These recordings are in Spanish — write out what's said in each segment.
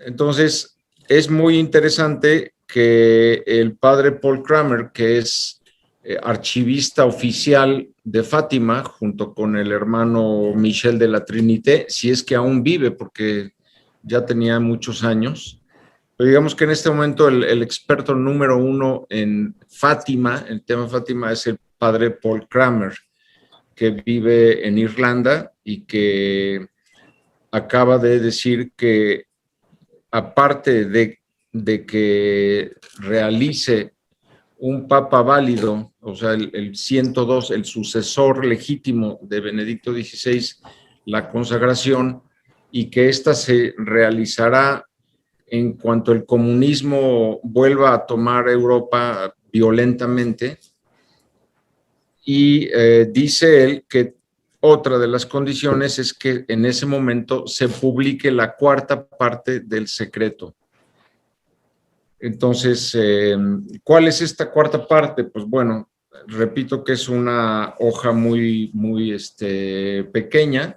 Entonces, es muy interesante que el padre Paul Kramer, que es archivista oficial de Fátima, junto con el hermano Michel de la Trinité, si es que aún vive, porque ya tenía muchos años, pero digamos que en este momento el experto número uno en Fátima, el tema Fátima, es el padre Paul Kramer, que vive en Irlanda y que acaba de decir que aparte de que realice un papa válido, o sea, el 102, el sucesor legítimo de Benedicto XVI, la consagración, y que ésta se realizará en cuanto el comunismo vuelva a tomar Europa violentamente. Y dice él que otra de las condiciones es que en ese momento se publique la cuarta parte del secreto. Entonces, ¿cuál es esta cuarta parte? Pues bueno, repito que es una hoja muy pequeña,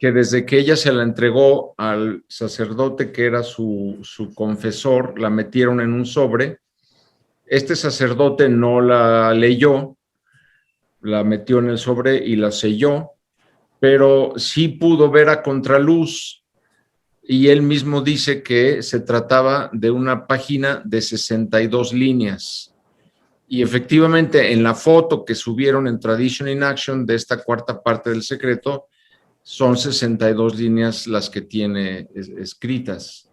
que desde que ella se la entregó al sacerdote que era su confesor, la metieron en un sobre. Este sacerdote no la leyó, la metió en el sobre y la selló, pero sí pudo ver a contraluz, y él mismo dice que se trataba de una página de 62 líneas. Y efectivamente, en la foto que subieron en Tradition in Action de esta cuarta parte del secreto, son 62 líneas las que tiene escritas.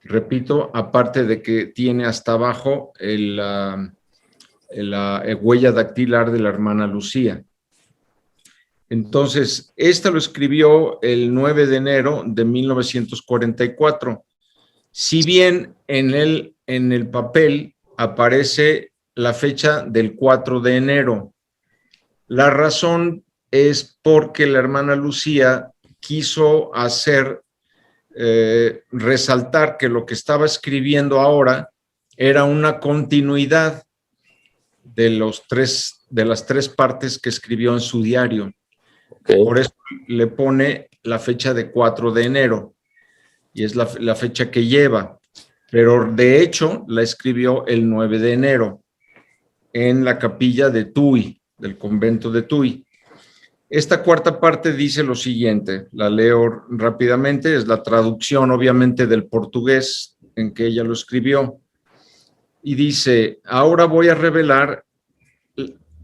Repito, aparte de que tiene hasta abajo la huella dactilar de la hermana Lucía. Entonces, esta lo escribió el 9 de enero de 1944. Si bien en el papel aparece la fecha del 4 de enero, la razón es porque la hermana Lucía quiso resaltar que lo que estaba escribiendo ahora era una continuidad de las tres partes que escribió en su diario. Okay. Por eso le pone la fecha de 4 de enero y es la fecha que lleva, pero de hecho la escribió el 9 de enero en la capilla de Tuy, del convento de Tuy. Esta cuarta parte dice lo siguiente, la leo rápidamente, es la traducción obviamente del portugués en que ella lo escribió, y dice: ahora voy a revelar.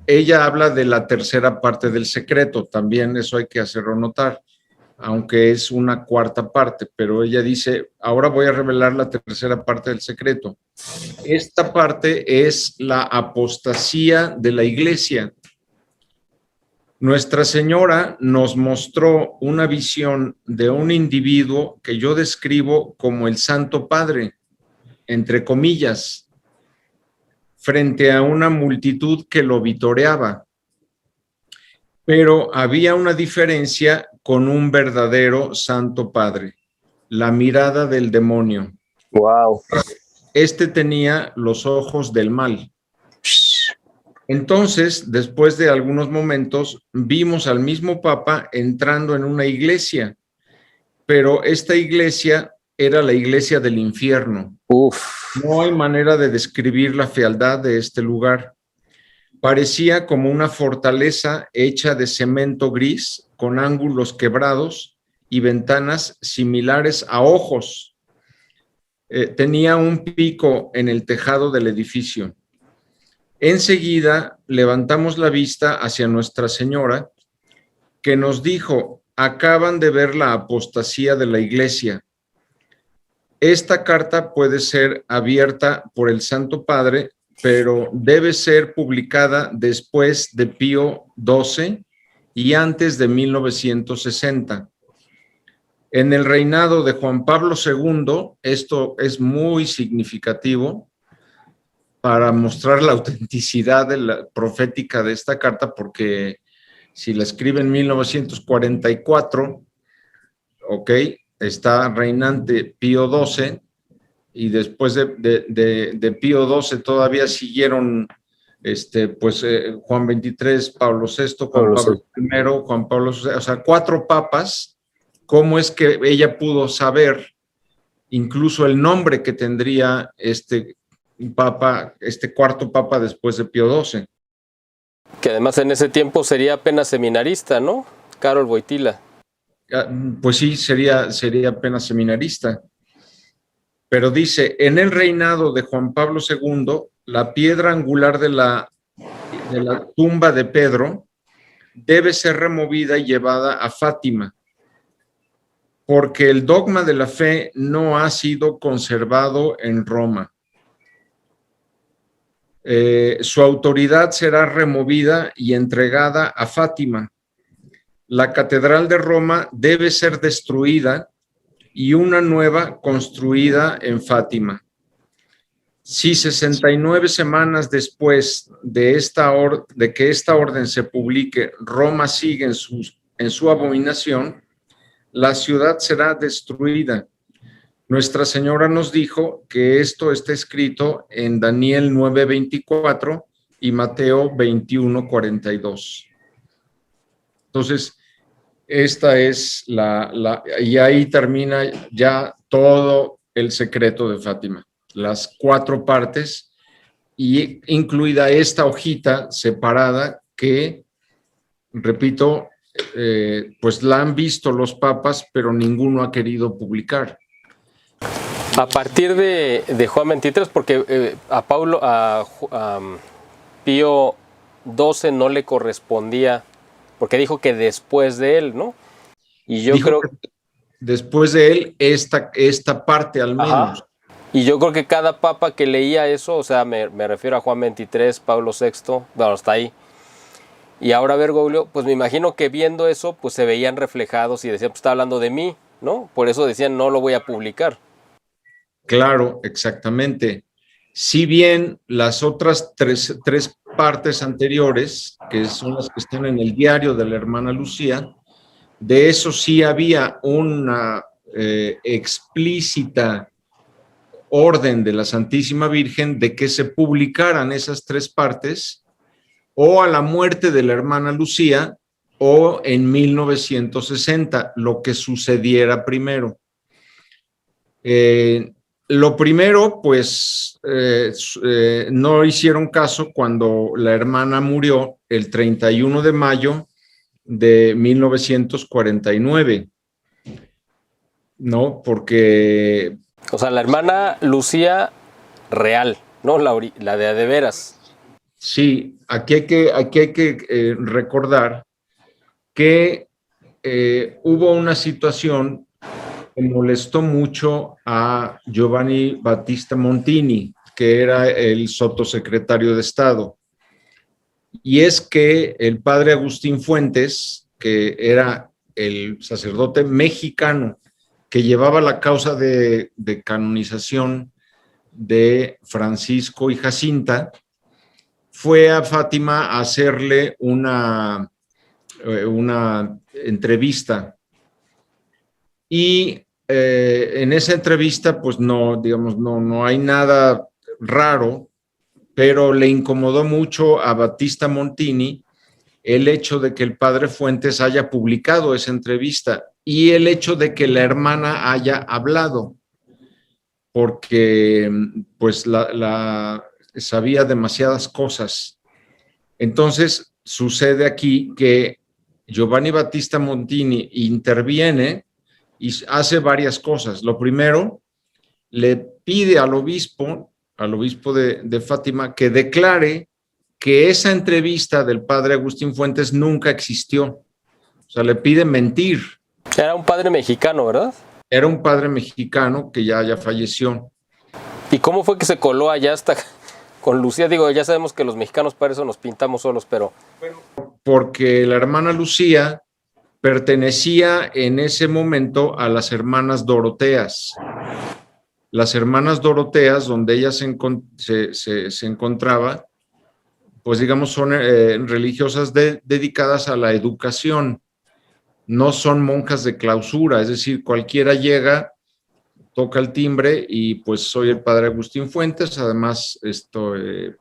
Ella habla de la tercera parte del secreto, también eso hay que hacerlo notar, aunque es una cuarta parte, pero ella dice: ahora voy a revelar la tercera parte del secreto. Esta parte es la apostasía de la iglesia. Nuestra Señora nos mostró una visión de un individuo que yo describo como el Santo Padre, entre comillas, frente a una multitud que lo vitoreaba. Pero había una diferencia con un verdadero Santo Padre, la mirada del demonio. Wow. Este tenía los ojos del mal. Entonces, después de algunos momentos, vimos al mismo Papa entrando en una iglesia, pero esta iglesia era la iglesia del infierno. No hay manera de describir la fealdad de este lugar. Parecía como una fortaleza hecha de cemento gris, con ángulos quebrados y ventanas similares a ojos. Tenía un pico en el tejado del edificio. Enseguida levantamos la vista hacia Nuestra Señora, que nos dijo: acaban de ver la apostasía de la iglesia. Esta carta puede ser abierta por el Santo Padre, pero debe ser publicada después de Pío XII y antes de 1960. En el reinado de Juan Pablo II, esto es muy significativo para mostrar la autenticidad de la profética de esta carta, porque si la escribe en 1944, ok, está reinante Pío XII, y después de Pío XII todavía siguieron Juan XXIII, Pablo VI, Juan Pablo I, Juan Pablo II, o sea, 4 papas. ¿Cómo es que ella pudo saber incluso el nombre que tendría este papa, este cuarto papa después de Pío XII. Que además en ese tiempo sería apenas seminarista, ¿no? Karol Wojtyła. Pues sí, sería apenas seminarista. Pero dice, en el reinado de Juan Pablo II, la piedra angular de la tumba de Pedro debe ser removida y llevada a Fátima, porque el dogma de la fe no ha sido conservado en Roma. Su autoridad será removida y entregada a Fátima. La catedral de Roma debe ser destruida y una nueva construida en Fátima. Si 69 semanas después de que esta orden se publique, Roma sigue en su abominación, la ciudad será destruida. Nuestra Señora nos dijo que esto está escrito en Daniel 9:24 y Mateo 21:42. Entonces, esta es y ahí termina ya todo el secreto de Fátima. Las 4 partes, y incluida esta hojita separada que, repito, pues la han visto los papas, pero ninguno ha querido publicar. A partir de Juan XXIII, porque a Pío XII no le correspondía, porque dijo que después de él, ¿no? Y yo creo que después de él, esta parte al menos. Ajá. Y yo creo que cada papa que leía eso, o sea, me refiero a Juan XXIII, Pablo VI, bueno, hasta ahí. Y ahora Bergoglio, pues me imagino que viendo eso, pues se veían reflejados y decían, pues está hablando de mí, ¿no? Por eso decían, no lo voy a publicar. Claro, exactamente. Si bien las otras tres partes anteriores, que son las que están en el diario de la hermana Lucía, de eso sí había una explícita orden de la Santísima Virgen de que se publicaran esas 3 partes, o a la muerte de la hermana Lucía, o en 1960, lo que sucediera primero. Lo primero, pues, no hicieron caso cuando la hermana murió el 31 de mayo de 1949, ¿no? Porque... O sea, la hermana Lucía real, ¿no? La de veras. Sí, aquí hay que recordar que hubo una situación que molestó mucho a Giovanni Battista Montini, que era el sotosecretario de Estado. Y es que el padre Agustín Fuentes, que era el sacerdote mexicano que llevaba la causa de canonización de Francisco y Jacinta, fue a Fátima a hacerle una entrevista. Y en esa entrevista, pues no, digamos, no hay nada raro, pero le incomodó mucho a Battista Montini el hecho de que el padre Fuentes haya publicado esa entrevista y el hecho de que la hermana haya hablado, porque pues sabía demasiadas cosas. Entonces sucede aquí que Giovanni Battista Montini interviene y hace varias cosas. Lo primero, le pide al obispo de Fátima, que declare que esa entrevista del padre Agustín Fuentes nunca existió. O sea, le pide mentir. Era un padre mexicano, ¿verdad? Era un padre mexicano que ya falleció. ¿Y cómo fue que se coló allá hasta con Lucía? Digo, ya sabemos que los mexicanos para eso nos pintamos solos, pero... Porque la hermana Lucía pertenecía en ese momento a las hermanas Doroteas. Las hermanas Doroteas, donde ella se encontraba, pues digamos, son religiosas dedicadas a la educación. No son monjas de clausura, es decir, cualquiera llega, toca el timbre y pues soy el padre Agustín Fuentes, además estoy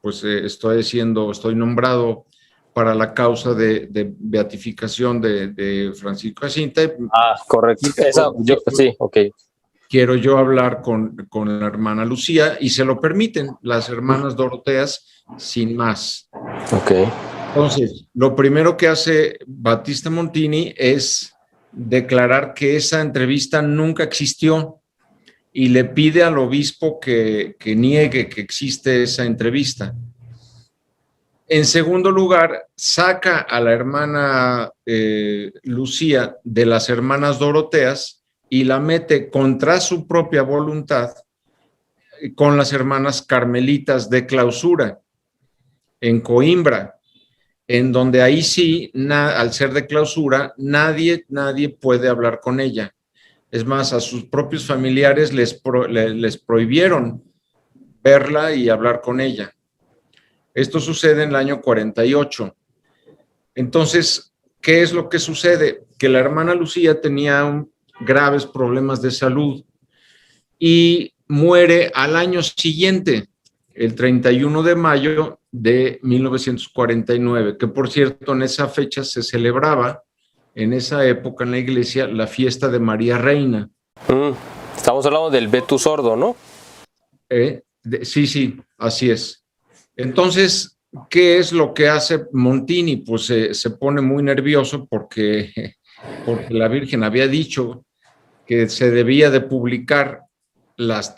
nombrado para la causa de beatificación de Francisco Jacinta. Ah, correcto. Sí, ok. quiero yo hablar con la hermana Lucía, y se lo permiten las hermanas Doroteas sin más. Ok. Entonces, lo primero que hace Battista Montini es declarar que esa entrevista nunca existió y le pide al obispo que niegue que existe esa entrevista. En segundo lugar, saca a la hermana Lucía de las hermanas Doroteas y la mete contra su propia voluntad con las hermanas carmelitas de clausura en Coimbra, en donde ahí sí, al ser de clausura, nadie puede hablar con ella. Es más, a sus propios familiares les prohibieron verla y hablar con ella. Esto sucede en el año 48. Entonces, ¿qué es lo que sucede? Que la hermana Lucía tenía graves problemas de salud y muere al año siguiente, el 31 de mayo de 1949, que por cierto en esa fecha se celebraba, en esa época en la iglesia, la fiesta de María Reina. Estamos hablando del Beatus Sordo, ¿no? Sí, así es. Entonces, ¿qué es lo que hace Montini? Pues se pone muy nervioso porque la Virgen había dicho que se debía de publicar las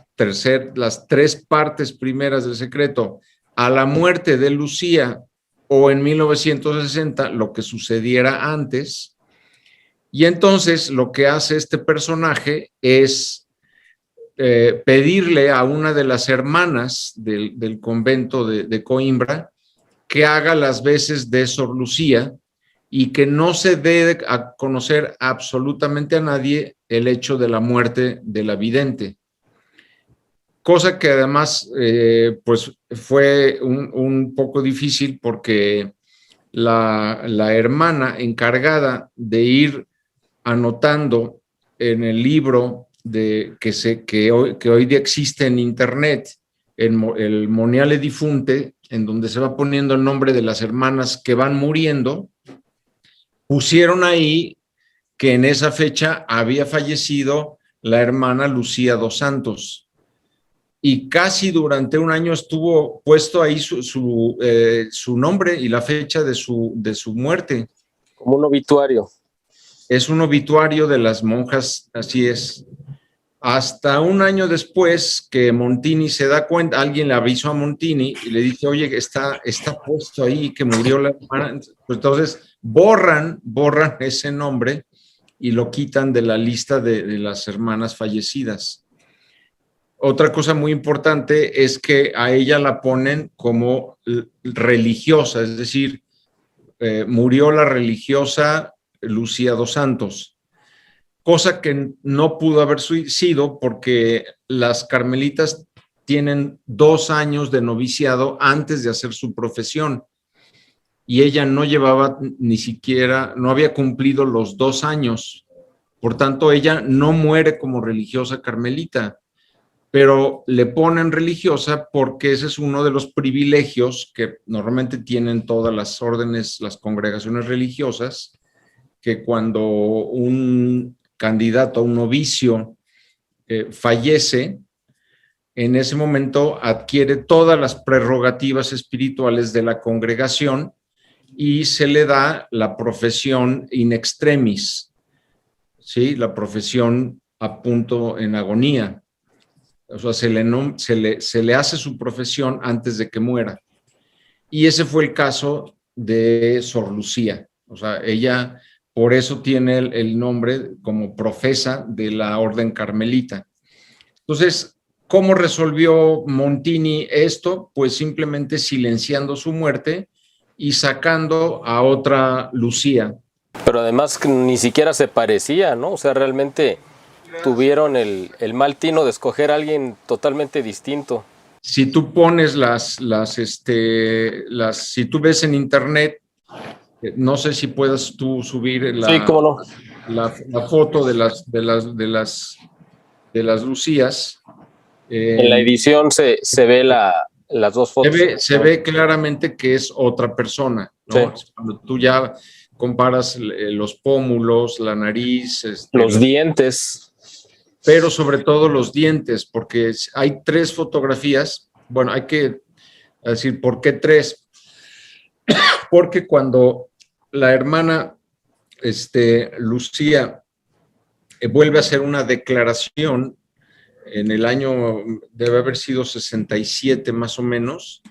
tres partes primeras del secreto a la muerte de Lucía o en 1960, lo que sucediera antes. Y entonces lo que hace este personaje es pedirle a una de las hermanas del convento de Coimbra que haga las veces de Sor Lucía y que no se dé a conocer absolutamente a nadie el hecho de la muerte de la vidente. Cosa que además pues fue un poco difícil porque la hermana encargada de ir anotando en el libro que hoy día existe en internet, el Moniale Difunte, en donde se va poniendo el nombre de las hermanas que van muriendo, pusieron ahí que en esa fecha había fallecido la hermana Lucía dos Santos. Y casi durante un año estuvo puesto ahí su nombre y la fecha de su muerte. Como un obituario. Es un obituario de las monjas, así es. Hasta un año después que Montini se da cuenta, alguien le avisó a Montini y le dice, oye, está puesto ahí que murió la hermana. Pues entonces borran ese nombre y lo quitan de la lista de las hermanas fallecidas. Otra cosa muy importante es que a ella la ponen como religiosa, es decir, murió la religiosa Lucía dos Santos, cosa que no pudo haber sido porque las carmelitas tienen 2 años de noviciado antes de hacer su profesión y ella no llevaba ni siquiera, no había cumplido los 2 años, por tanto ella no muere como religiosa carmelita, pero le ponen religiosa porque ese es uno de los privilegios que normalmente tienen todas las órdenes, las congregaciones religiosas, que cuando un candidato, un novicio, fallece, en ese momento adquiere todas las prerrogativas espirituales de la congregación y se le da la profesión in extremis, ¿sí? La profesión a punto en agonía. O sea, se le hace su profesión antes de que muera. Y ese fue el caso de Sor Lucía. O sea, ella por eso tiene el nombre como profesa de la orden carmelita. Entonces, ¿cómo resolvió Montini esto? Pues simplemente silenciando su muerte y sacando a otra Lucía. Pero además ni siquiera se parecía, ¿no? O sea, realmente tuvieron el mal tino de escoger a alguien totalmente distinto. Si tú pones si tú ves en internet, no sé si puedas tú subir sí, cómo no, la foto de las Lucías. En la edición se ve las dos fotos. Se ve claramente que es otra persona, ¿no? Sí. Cuando tú ya comparas los pómulos, la nariz, los dientes. pero sobre todo los dientes, porque hay 3 fotografías. Bueno, hay que decir, ¿por qué 3? Porque cuando la hermana Lucía vuelve a hacer una declaración en el año, debe haber sido 67 más o menos,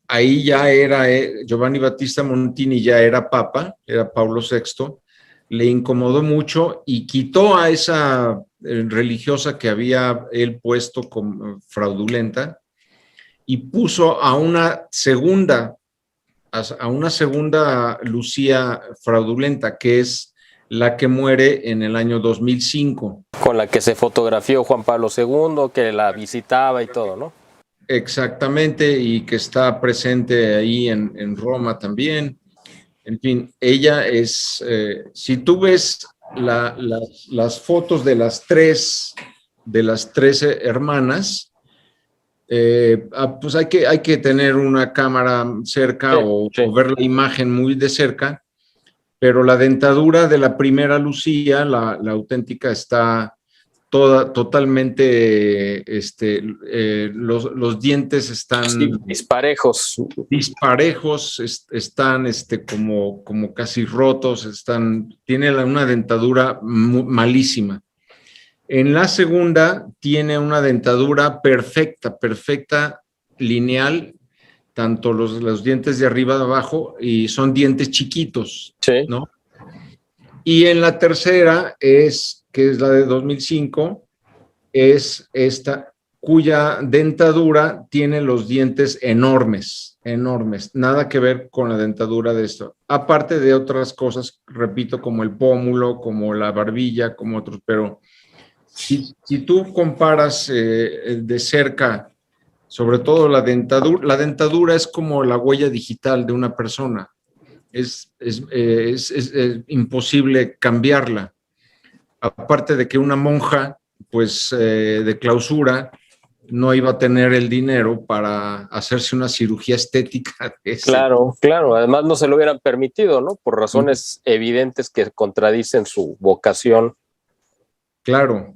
ahí ya era, Giovanni Battista Montini ya era papa, era Pablo VI, le incomodó mucho y quitó a esa religiosa que había él puesto como fraudulenta y puso a una segunda Lucía fraudulenta, que es la que muere en el año 2005. Con la que se fotografió Juan Pablo II, que la visitaba y todo, ¿no? Exactamente, y que está presente ahí en Roma también. En fin, ella es, si tú ves las fotos de las 13 hermanas, pues hay que tener una cámara cerca o ver la imagen muy de cerca, pero la dentadura de la primera Lucía, la auténtica, está totalmente, los dientes están disparejos, están como casi rotos, tiene una dentadura malísima. En la segunda tiene una dentadura perfecta, lineal, tanto los dientes de arriba de abajo, y son dientes chiquitos, sí, ¿no? Y en la tercera que es la de 2005, es esta, cuya dentadura tiene los dientes enormes, nada que ver con la dentadura de esto, aparte de otras cosas, repito, como el pómulo, como la barbilla, como otros, pero si tú comparas de cerca, sobre todo la dentadura es como la huella digital de una persona, es imposible cambiarla. Aparte de que una monja, pues de clausura, no iba a tener el dinero para hacerse una cirugía estética. Claro. Además no se lo hubieran permitido, ¿no? Por razones evidentes que contradicen su vocación. Claro.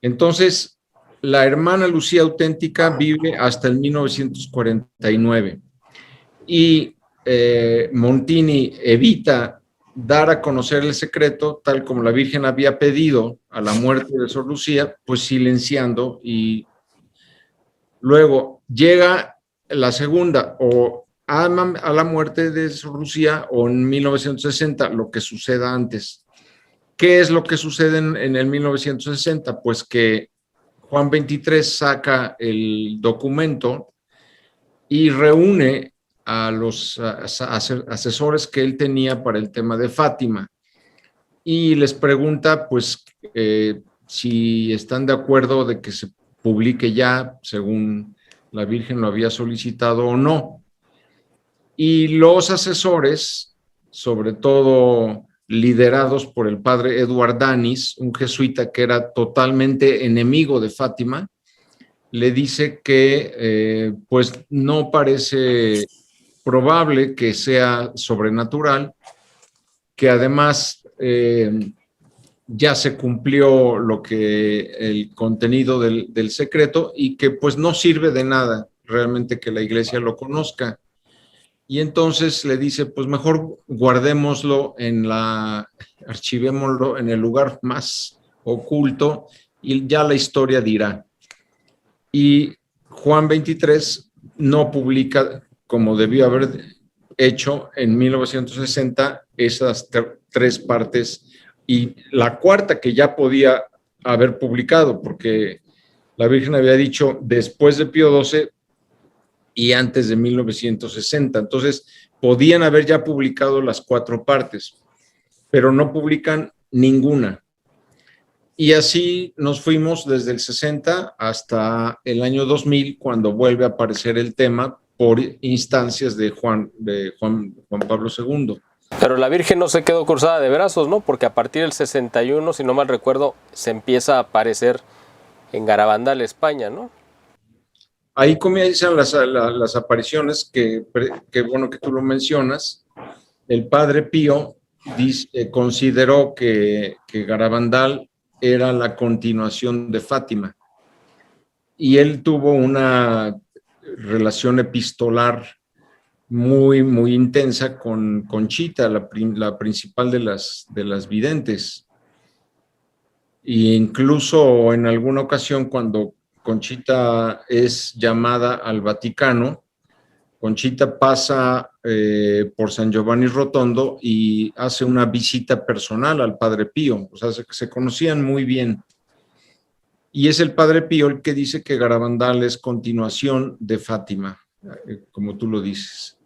Entonces, la hermana Lucía auténtica vive hasta el 1949 y Montini evita dar a conocer el secreto, tal como la Virgen había pedido a la muerte de Sor Lucía, pues silenciando, y luego llega la segunda, o a la muerte de Sor Lucía, o en 1960, lo que suceda antes. ¿Qué es lo que sucede en el 1960? Pues que Juan XXIII saca el documento y reúne a los asesores que él tenía para el tema de Fátima y les pregunta, pues, si están de acuerdo de que se publique ya, según la Virgen lo había solicitado o no. Y los asesores, sobre todo liderados por el padre Eduard Danis, un jesuita que era totalmente enemigo de Fátima, le dice que pues no parece probable que sea sobrenatural, que además ya se cumplió el contenido del secreto y que pues no sirve de nada realmente que la iglesia lo conozca. Y entonces le dice, pues mejor guardémoslo archivémoslo en el lugar más oculto y ya la historia dirá. Y Juan XXIII no publica, como debió haber hecho en 1960, esas 3 partes, y la cuarta que ya podía haber publicado, porque la Virgen había dicho después de Pío XII y antes de 1960. Entonces, podían haber ya publicado las 4 partes, pero no publican ninguna. Y así nos fuimos desde el 60 hasta el año 2000, cuando vuelve a aparecer el tema por instancias de Juan Pablo II. Pero la Virgen no se quedó cruzada de brazos, ¿no? Porque a partir del 61, si no mal recuerdo, se empieza a aparecer en Garabandal, España, ¿no? Ahí comienzan las apariciones que bueno que tú lo mencionas. El padre Pío consideró que Garabandal era la continuación de Fátima. Y él tuvo una relación epistolar muy, muy intensa con Conchita, la principal de las videntes. E incluso en alguna ocasión, cuando Conchita es llamada al Vaticano, Conchita pasa por San Giovanni Rotondo y hace una visita personal al Padre Pío. O sea, se conocían muy bien. Y es el Padre Pío el que dice que Garabandal es continuación de Fátima, como tú lo dices.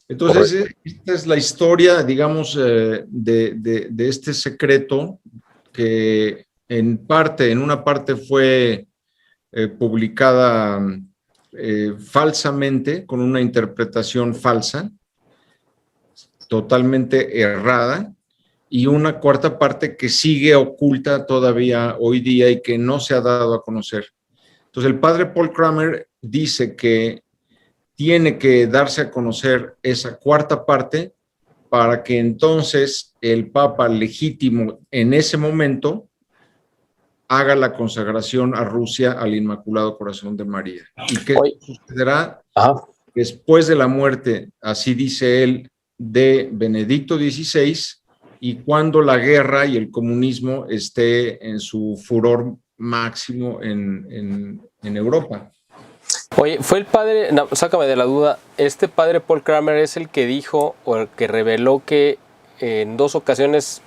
Entonces, esta es la historia, digamos, de este secreto que en una parte fue publicada falsamente, con una interpretación falsa, totalmente errada, y una cuarta parte que sigue oculta todavía hoy día y que no se ha dado a conocer. Entonces, el padre Paul Kramer dice que tiene que darse a conocer esa cuarta parte para que entonces el Papa legítimo en ese momento haga la consagración a Rusia al Inmaculado Corazón de María. ¿Y qué sucederá? Después de la muerte, así dice él, de Benedicto XVI, y cuando la guerra y el comunismo esté en su furor máximo en Europa. Oye, fue el padre, no, sácame de la duda, este padre Paul Kramer es el que dijo o el que reveló que en 2 ocasiones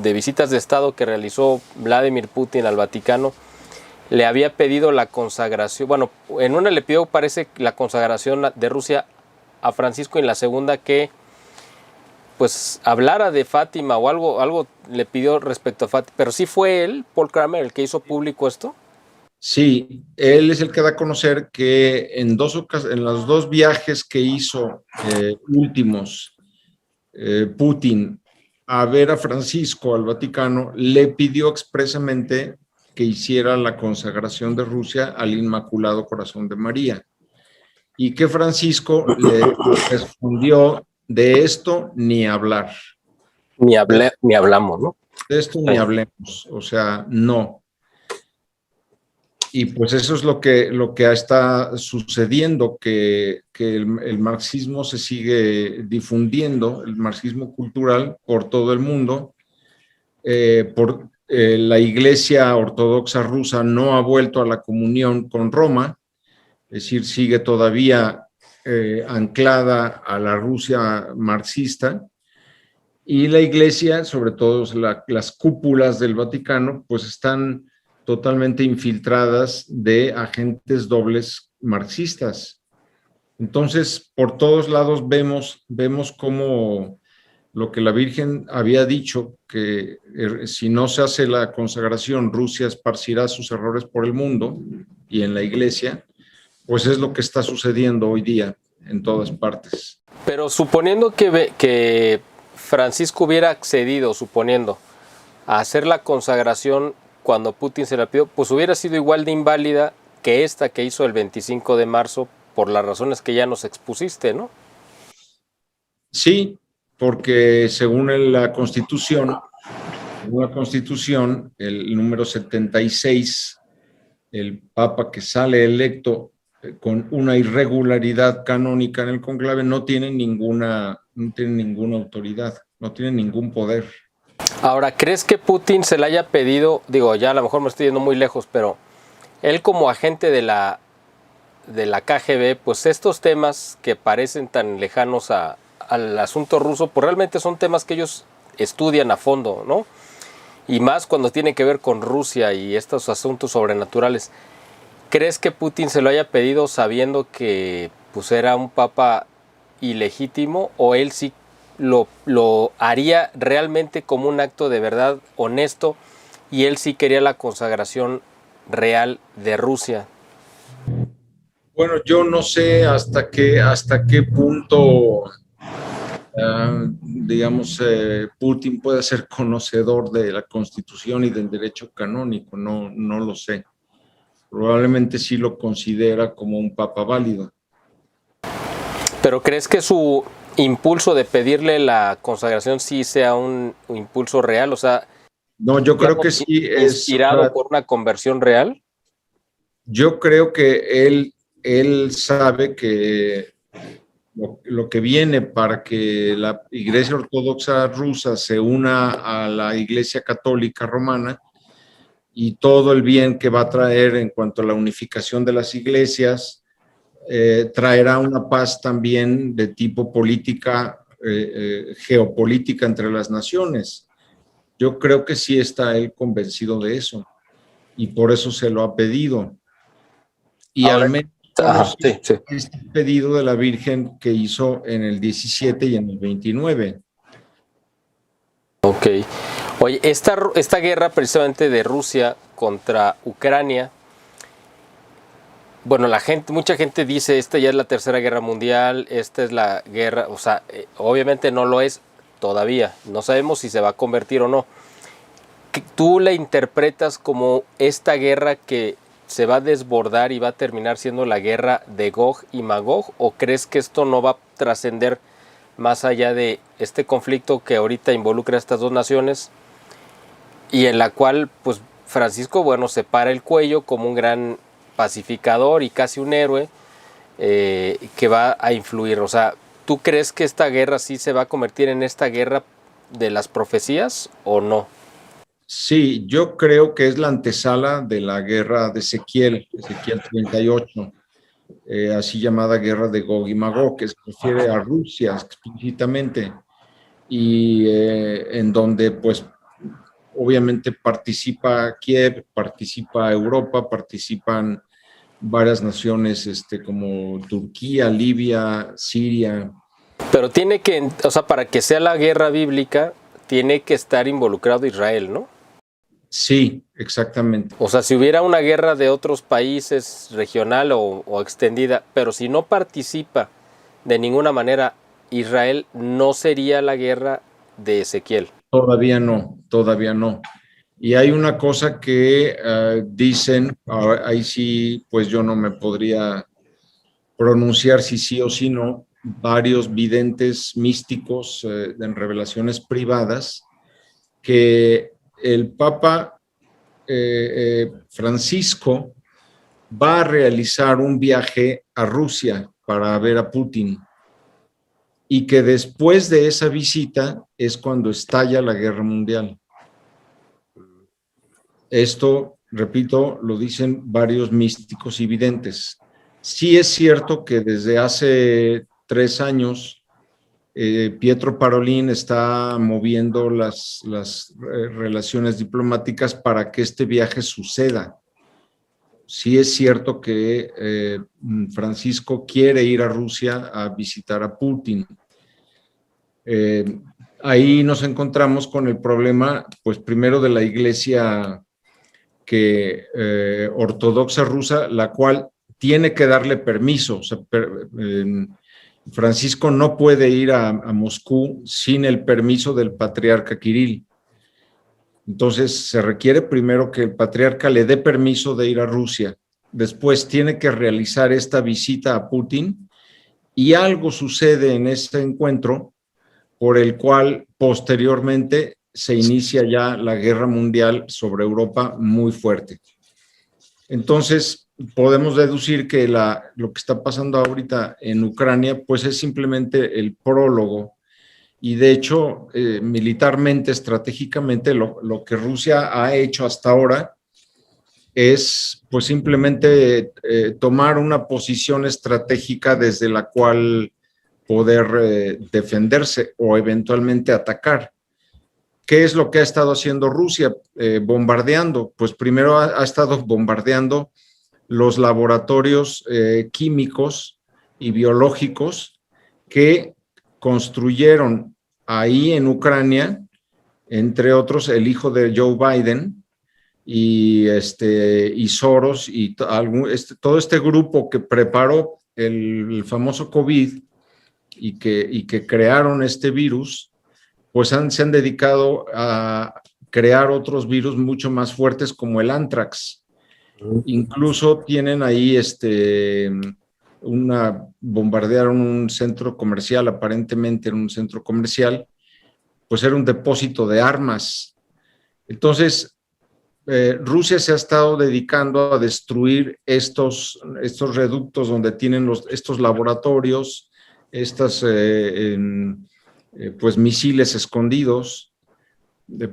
de visitas de Estado que realizó Vladimir Putin al Vaticano, le había pedido la consagración, bueno, en una le pidió, parece, la consagración de Rusia a Francisco, y en la segunda que pues hablara de Fátima o algo le pidió respecto a Fátima. Pero sí fue él, Paul Kramer, el que hizo público esto. Sí, él es el que da a conocer que en los 2 viajes que hizo últimos, Putin a ver a Francisco al Vaticano, le pidió expresamente que hiciera la consagración de Rusia al Inmaculado Corazón de María, y que Francisco le respondió: de esto ni hablar. Ni hablamos, ¿no? De esto ni hablemos, o sea, no. Y pues eso es lo que está sucediendo, que el marxismo se sigue difundiendo, el marxismo cultural, por todo el mundo. La Iglesia Ortodoxa rusa no ha vuelto a la comunión con Roma, es decir, sigue todavía anclada a la Rusia marxista, y la Iglesia, sobre todo las cúpulas del Vaticano, pues están totalmente infiltradas de agentes dobles marxistas. Entonces, por todos lados vemos cómo lo que la Virgen había dicho, que si no se hace la consagración, Rusia esparcirá sus errores por el mundo y en la Iglesia, pues es lo que está sucediendo hoy día en todas partes. Pero suponiendo que Francisco hubiera accedido, suponiendo, a hacer la consagración cuando Putin se la pidió, pues hubiera sido igual de inválida que esta que hizo el 25 de marzo por las razones que ya nos expusiste, ¿no? Sí, porque según la Constitución, el número 76, el Papa que sale electo con una irregularidad canónica en el conclave no tiene ninguna autoridad, no tiene ningún poder. Ahora, ¿crees que Putin se le haya pedido, digo, ya a lo mejor me estoy yendo muy lejos, pero él como agente de la KGB, pues estos temas que parecen tan lejanos al asunto ruso, pues realmente son temas que ellos estudian a fondo, ¿no? Y más cuando tiene que ver con Rusia y estos asuntos sobrenaturales. ¿Crees que Putin se lo haya pedido sabiendo que pues era un papa ilegítimo, o él sí lo haría realmente como un acto de verdad honesto y él sí quería la consagración real de Rusia? Bueno, yo no sé hasta qué punto, digamos, Putin puede ser conocedor de la Constitución y del derecho canónico, no lo sé. Probablemente sí lo considera como un papa válido. ¿Pero crees que impulso de pedirle la consagración sí sea un impulso real, o sea, No, yo creo que sí inspirado por una conversión real. Yo creo que él sabe que lo que viene para que la Iglesia Ortodoxa rusa se una a la Iglesia Católica Romana y todo el bien que va a traer en cuanto a la unificación de las iglesias, traerá una paz también de tipo política, geopolítica entre las naciones. Yo creo que sí está él convencido de eso y por eso se lo ha pedido. Y Ahora, al menos este pedido de la Virgen que hizo en el 17 y en el 29. Ok. Oye, esta guerra precisamente de Rusia contra Ucrania, bueno, mucha gente dice, esta ya es la Tercera Guerra Mundial, esta es la guerra, o sea, obviamente no lo es todavía, no sabemos si se va a convertir o no. ¿Tú la interpretas como esta guerra que se va a desbordar y va a terminar siendo la guerra de Gog y Magog? ¿O crees que esto no va a trascender más allá de este conflicto que ahorita involucra a estas dos naciones y en la cual, pues, Francisco, bueno, se para el cuello como un gran pacificador y casi un héroe que va a influir? O sea, ¿tú crees que esta guerra sí se va a convertir en esta guerra de las profecías o no? Sí, yo creo que es la antesala de la guerra de Ezequiel 38, así llamada guerra de Gog y Magog, que se refiere a Rusia explícitamente, y en donde pues obviamente participa Kiev, participa Europa, participan varias naciones como Turquía, Libia, Siria. Pero tiene que, o sea, para que sea la guerra bíblica, tiene que estar involucrado Israel, ¿no? Sí, exactamente. O sea, si hubiera una guerra de otros países, regional o extendida, pero si no participa de ninguna manera, Israel no sería la guerra de Ezequiel. Todavía no, todavía no. Y hay una cosa que dicen, ahí sí, pues yo no me podría pronunciar si sí o si no, varios videntes místicos en revelaciones privadas, que el Papa Francisco va a realizar un viaje a Rusia para ver a Putin y que después de esa visita es cuando estalla la guerra mundial. Esto, repito, lo dicen varios místicos y videntes. Sí es cierto que desde hace 3 años Pietro Parolin está moviendo las relaciones diplomáticas para que este viaje suceda. Sí es cierto que Francisco quiere ir a Rusia a visitar a Putin. Ahí nos encontramos con el problema, pues primero de la iglesia ortodoxa rusa, la cual tiene que darle permiso. O sea, Francisco no puede ir a Moscú sin el permiso del patriarca Kirill. Entonces se requiere primero que el patriarca le dé permiso de ir a Rusia. Después tiene que realizar esta visita a Putin y algo sucede en este encuentro por el cual posteriormente se inicia ya la guerra mundial sobre Europa muy fuerte. Entonces, podemos deducir que lo que está pasando ahorita en Ucrania, pues es simplemente el prólogo. Y de hecho, militarmente, estratégicamente, lo que Rusia ha hecho hasta ahora es pues simplemente tomar una posición estratégica desde la cual poder defenderse o eventualmente atacar. ¿Qué es lo que ha estado haciendo Rusia? Bombardeando. Pues primero ha estado bombardeando los laboratorios químicos y biológicos que construyeron ahí en Ucrania, entre otros el hijo de Joe Biden y Soros y todo este grupo que preparó el famoso COVID y que crearon este virus, pues se han dedicado a crear otros virus mucho más fuertes como el anthrax. Incluso tienen ahí bombardearon un centro comercial, aparentemente en un centro comercial, pues era un depósito de armas. Entonces, Rusia se ha estado dedicando a destruir estos reductos donde tienen estos laboratorios, pues misiles escondidos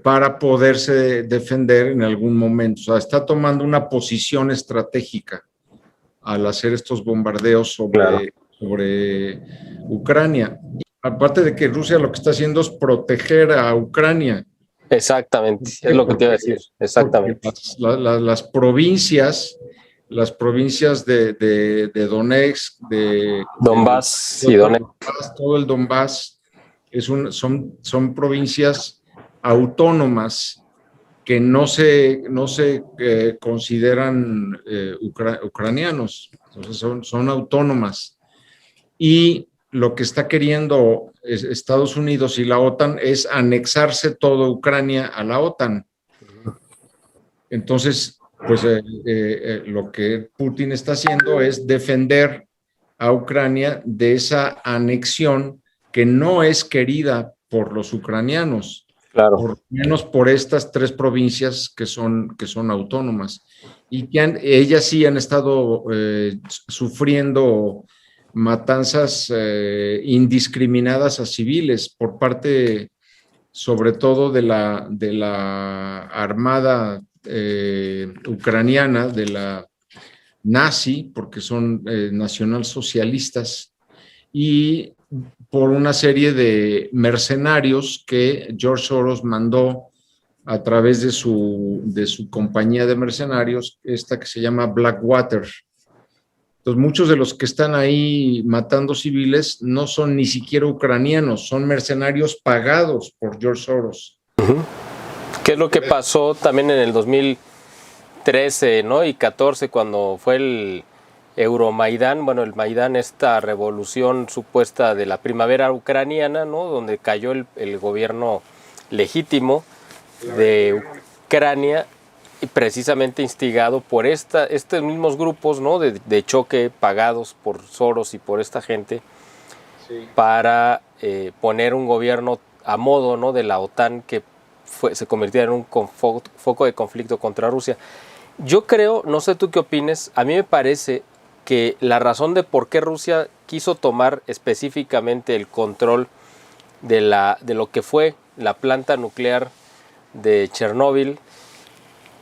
para poderse defender en algún momento. O sea, está tomando una posición estratégica al hacer estos bombardeos sobre Ucrania. Aparte de que Rusia lo que está haciendo es proteger a Ucrania. Exactamente, es lo que te iba a decir, exactamente. Las provincias de Donetsk, de Donbass y Donetsk, todo el Donbass, son provincias autónomas que no se consideran ucranianos, entonces son autónomas. Y lo que está queriendo Estados Unidos y la OTAN es anexarse toda Ucrania a la OTAN. Entonces, pues lo que Putin está haciendo es defender a Ucrania de esa anexión que no es querida por los ucranianos, por lo menos por estas 3 provincias que son autónomas, y que ellas sí han estado sufriendo matanzas indiscriminadas a civiles por parte, sobre todo de la armada ucraniana, de la nazi, porque son nacionalsocialistas, y por una serie de mercenarios que George Soros mandó a través de su compañía de mercenarios, esta que se llama Blackwater. Entonces, muchos de los que están ahí matando civiles no son ni siquiera ucranianos, son mercenarios pagados por George Soros. ¿Qué es lo que pasó también en el 2013, ¿no? Y 14, cuando fue el Euromaidán, bueno, el Maidán, esta revolución supuesta de la primavera ucraniana, ¿no? Donde cayó el gobierno legítimo de Ucrania, y precisamente instigado por estos mismos grupos, ¿no? de choque pagados por Soros y por esta gente, sí, para poner un gobierno a modo, ¿no? de la OTAN que se convirtiera en un foco de conflicto contra Rusia. Yo creo, no sé tú qué opines, a mí me parece que la razón de por qué Rusia quiso tomar específicamente el control de lo que fue la planta nuclear de Chernóbil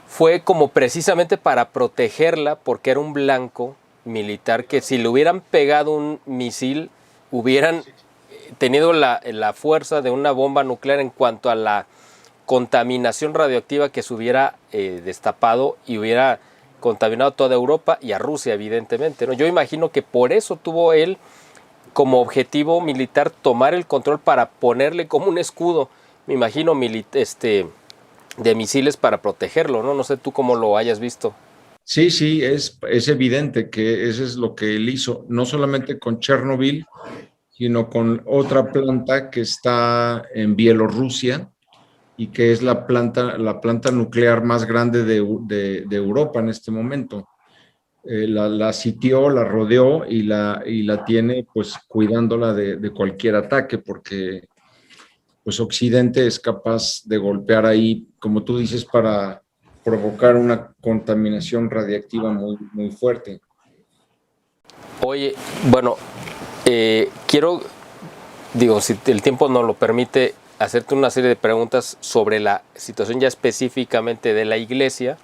fue como precisamente para protegerla, porque era un blanco militar que si le hubieran pegado un misil hubieran tenido la fuerza de una bomba nuclear en cuanto a la contaminación radioactiva que se hubiera destapado y hubiera contaminado toda Europa y a Rusia, evidentemente, ¿no? Yo imagino que por eso tuvo él como objetivo militar tomar el control para ponerle como un escudo, me imagino, de misiles para protegerlo, ¿no? No sé tú cómo lo hayas visto. Sí, es evidente que eso es lo que él hizo, no solamente con Chernobyl, sino con otra planta que está en Bielorrusia y que es la planta nuclear más grande de Europa en este momento. La sitió, la rodeó y la tiene pues cuidándola de cualquier ataque, porque pues Occidente es capaz de golpear ahí, como tú dices, para provocar una contaminación radiactiva muy, muy fuerte. Oye, bueno, quiero, si el tiempo nos lo permite, hacerte una serie de preguntas sobre la situación ya específicamente de la iglesia,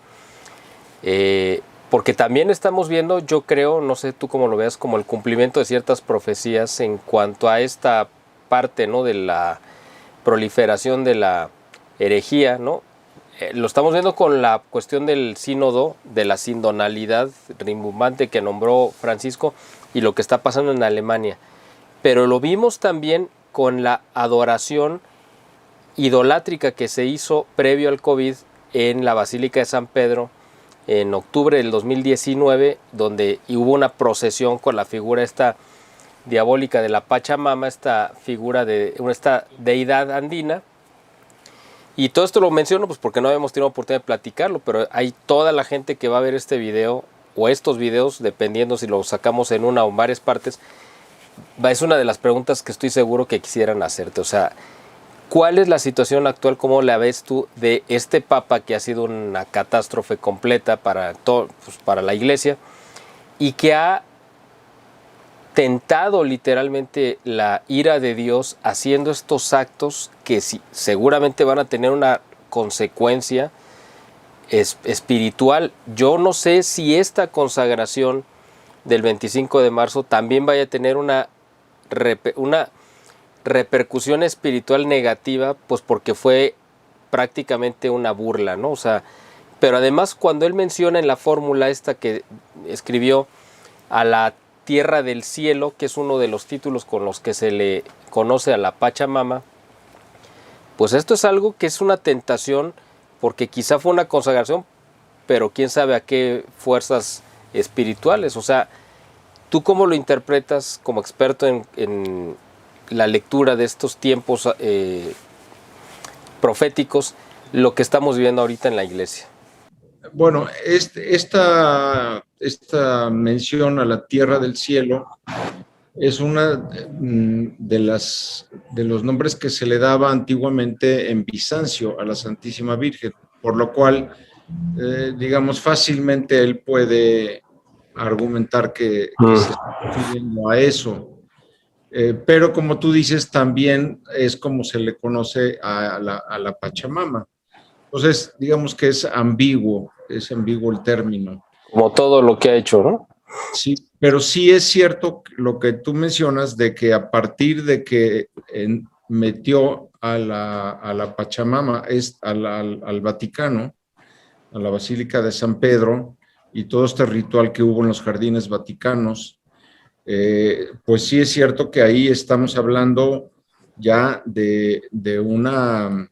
porque también estamos viendo, yo creo, no sé tú cómo lo veas, como el cumplimiento de ciertas profecías en cuanto a esta parte, ¿no? de la proliferación de la herejía, ¿no? Lo estamos viendo con la cuestión del sínodo, de la sindonalidad rimbombante que nombró Francisco y lo que está pasando en Alemania. Pero lo vimos también con la adoración idolátrica que se hizo previo al COVID en la Basílica de San Pedro en octubre del 2019, donde hubo una procesión con la figura esta diabólica de la Pachamama, esta figura de esta deidad andina. Y todo esto lo menciono pues porque no habíamos tenido oportunidad de platicarlo, pero hay toda la gente que va a ver este video o estos videos, dependiendo si los sacamos en una o en varias partes, es una de las preguntas que estoy seguro que quisieran hacerte. O sea, ¿cuál es la situación actual? ¿Cómo la ves tú de este papa que ha sido una catástrofe completa para, pues, para la iglesia y que ha tentado literalmente la ira de Dios haciendo estos actos que seguramente van a tener una consecuencia espiritual? Yo no sé si esta consagración del 25 de marzo también vaya a tener una repercusión espiritual negativa, pues porque fue prácticamente una burla, ¿no? O sea, pero además cuando él menciona en la fórmula esta que escribió a la tierra del cielo, que es uno de los títulos con los que se le conoce a la Pachamama, pues esto es algo que es una tentación, porque quizá fue una consagración, pero quién sabe a qué fuerzas espirituales. O sea, ¿tú cómo lo interpretas como experto en la lectura de estos tiempos proféticos, lo que estamos viviendo ahorita en la iglesia? Bueno, esta mención a la tierra del cielo es una de los nombres que se le daba antiguamente en Bizancio a la Santísima Virgen, por lo cual, digamos, fácilmente él puede argumentar que se está refiriendo a eso. Pero como tú dices, también es como se le conoce a la Pachamama. Entonces, digamos que es ambiguo el término. Como todo lo que ha hecho, ¿no? Sí, pero sí es cierto lo que tú mencionas de que a partir de que metió a la Pachamama, al Vaticano, a la Basílica de San Pedro y todo este ritual que hubo en los jardines vaticanos, pues sí es cierto que ahí estamos hablando ya de una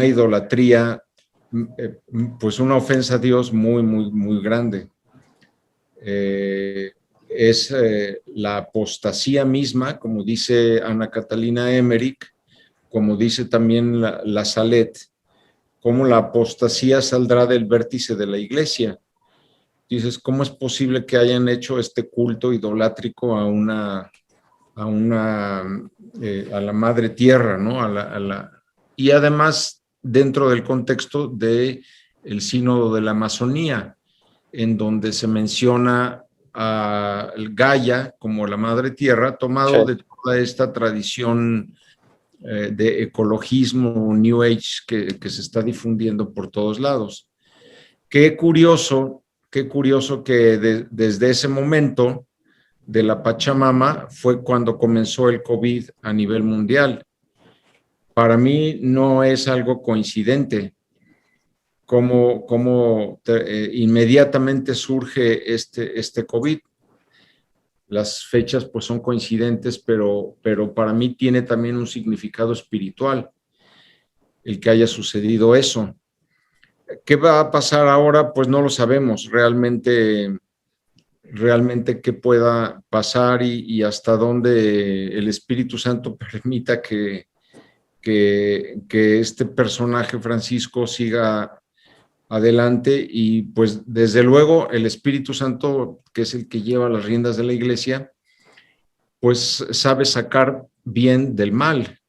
idolatría, pues una ofensa a Dios muy, muy, muy grande. Es la apostasía misma, como dice Ana Catalina Emmerich, como dice también la Salet, cómo la apostasía saldrá del vértice de la iglesia. Dices, ¿cómo es posible que hayan hecho este culto idolátrico a la madre tierra, ¿no? Y además, dentro del contexto del sínodo de la Amazonía, en donde se menciona a Gaia como la madre tierra, tomado de toda esta tradición de ecologismo New Age que se está difundiendo por todos lados. Qué curioso que desde ese momento de la Pachamama fue cuando comenzó el COVID a nivel mundial. Para mí no es algo coincidente cómo inmediatamente surge este COVID. Las fechas pues son coincidentes, pero para mí tiene también un significado espiritual el que haya sucedido eso. ¿Qué va a pasar ahora? Pues no lo sabemos realmente qué pueda pasar y hasta dónde el Espíritu Santo permita que este personaje Francisco siga adelante y pues desde luego el Espíritu Santo, que es el que lleva las riendas de la iglesia, pues sabe sacar bien del mal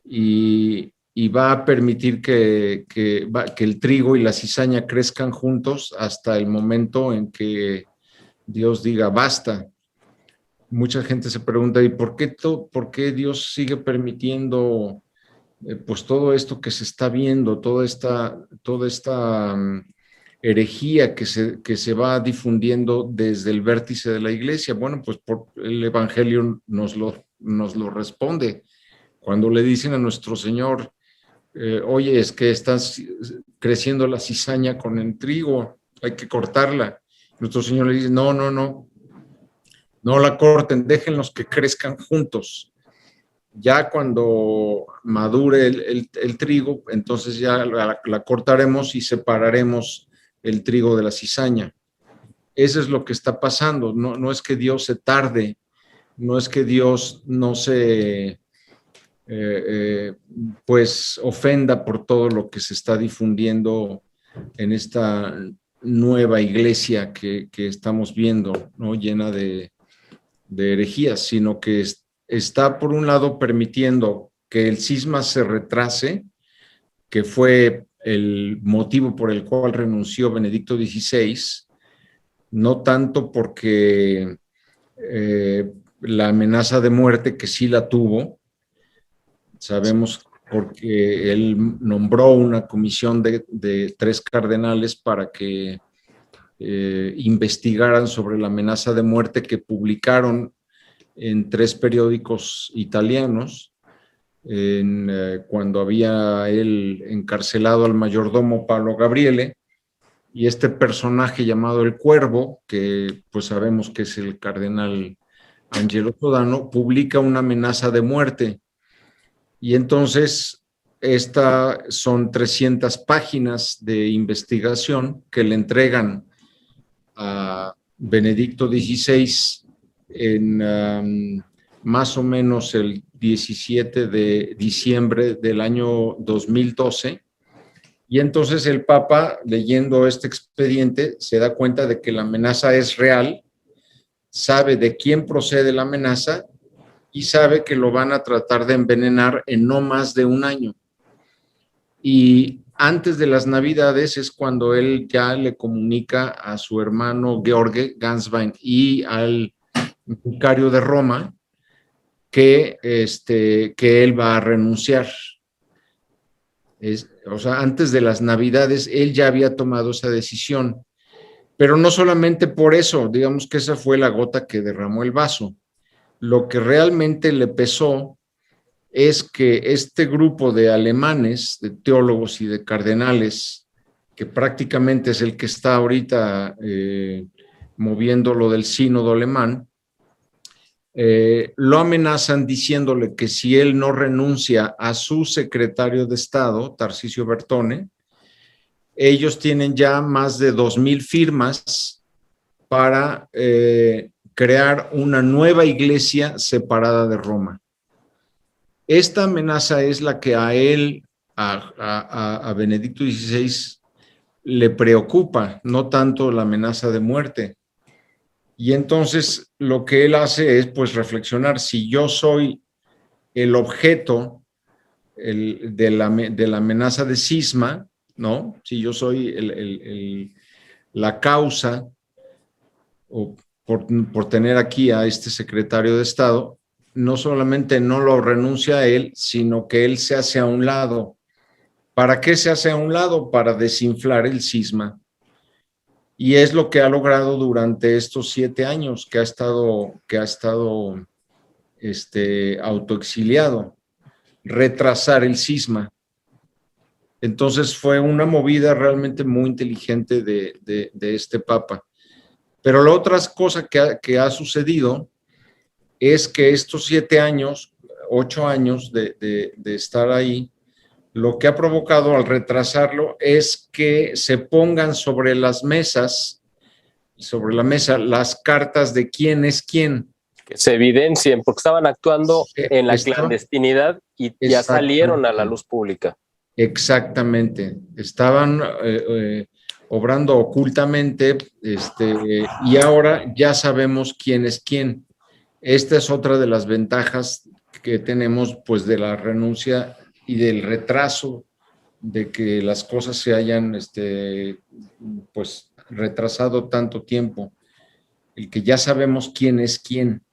y va a permitir que el trigo y la cizaña crezcan juntos hasta el momento en que Dios diga basta. Mucha gente se pregunta, ¿y por qué Dios sigue permitiendo pues todo esto que se está viendo, toda esta herejía que se va difundiendo desde el vértice de la iglesia? Bueno, pues el Evangelio nos lo responde. Cuando le dicen a nuestro Señor, oye, es que estás creciendo la cizaña con el trigo, hay que cortarla. Nuestro Señor le dice, no la corten, déjenlos que crezcan juntos. Ya cuando madure el trigo, entonces ya la cortaremos y separaremos el trigo de la cizaña. Eso es lo que está pasando. No es que Dios se tarde, no es que Dios no se pues ofenda por todo lo que se está difundiendo en esta nueva iglesia que estamos viendo, ¿no? Llena de herejías, sino que está por un lado permitiendo que el cisma se retrase, que fue el motivo por el cual renunció Benedicto XVI, no tanto porque la amenaza de muerte, que sí la tuvo, sabemos porque él nombró una comisión de 3 cardenales para que investigaran sobre la amenaza de muerte que publicaron en 3 periódicos italianos, cuando había él encarcelado al mayordomo Paolo Gabriele, y este personaje llamado el Cuervo, que pues sabemos que es el cardenal Angelo Sodano, publica una amenaza de muerte. Y entonces, son 300 páginas de investigación que le entregan a Benedicto XVI en más o menos el 17 de diciembre del año 2012. Y entonces el Papa, leyendo este expediente, se da cuenta de que la amenaza es real, sabe de quién procede la amenaza y sabe que lo van a tratar de envenenar en no más de un año. Y antes de las Navidades es cuando él ya le comunica a su hermano George Ganswein y al vicario de Roma que él va a renunciar. O sea, antes de las Navidades él ya había tomado esa decisión, pero no solamente por eso, digamos que esa fue la gota que derramó el vaso. Lo que realmente le pesó es que este grupo de alemanes, de teólogos y de cardenales, que prácticamente es el que está ahorita moviendo lo del sínodo alemán, lo amenazan diciéndole que si él no renuncia a su secretario de Estado, Tarcisio Bertone, ellos tienen ya más de 2,000 firmas para crear una nueva iglesia separada de Roma. Esta amenaza es la que a él, a Benedicto XVI, le preocupa, no tanto la amenaza de muerte. Y entonces lo que él hace es pues reflexionar: si yo soy el objeto de la amenaza de cisma, ¿no? Si yo soy la causa, o por tener aquí a este secretario de Estado, no solamente no lo renuncia a él, sino que él se hace a un lado. ¿Para qué se hace a un lado? Para desinflar el cisma. Y es lo que ha logrado durante estos 7 años que ha estado autoexiliado, retrasar el cisma. Entonces fue una movida realmente muy inteligente de este Papa. Pero la otra cosa que ha sucedido es que estos 7 años, 8 años de estar ahí, lo que ha provocado al retrasarlo es que se pongan sobre la mesa las cartas de quién es quién. Que se evidencien, porque estaban actuando en la clandestinidad y ya salieron a la luz pública. Exactamente. Estaban obrando ocultamente, y ahora ya sabemos quién es quién. Esta es otra de las ventajas que tenemos, pues, de la renuncia y del retraso, de que las cosas se hayan pues retrasado tanto tiempo, el que ya sabemos quién es quién.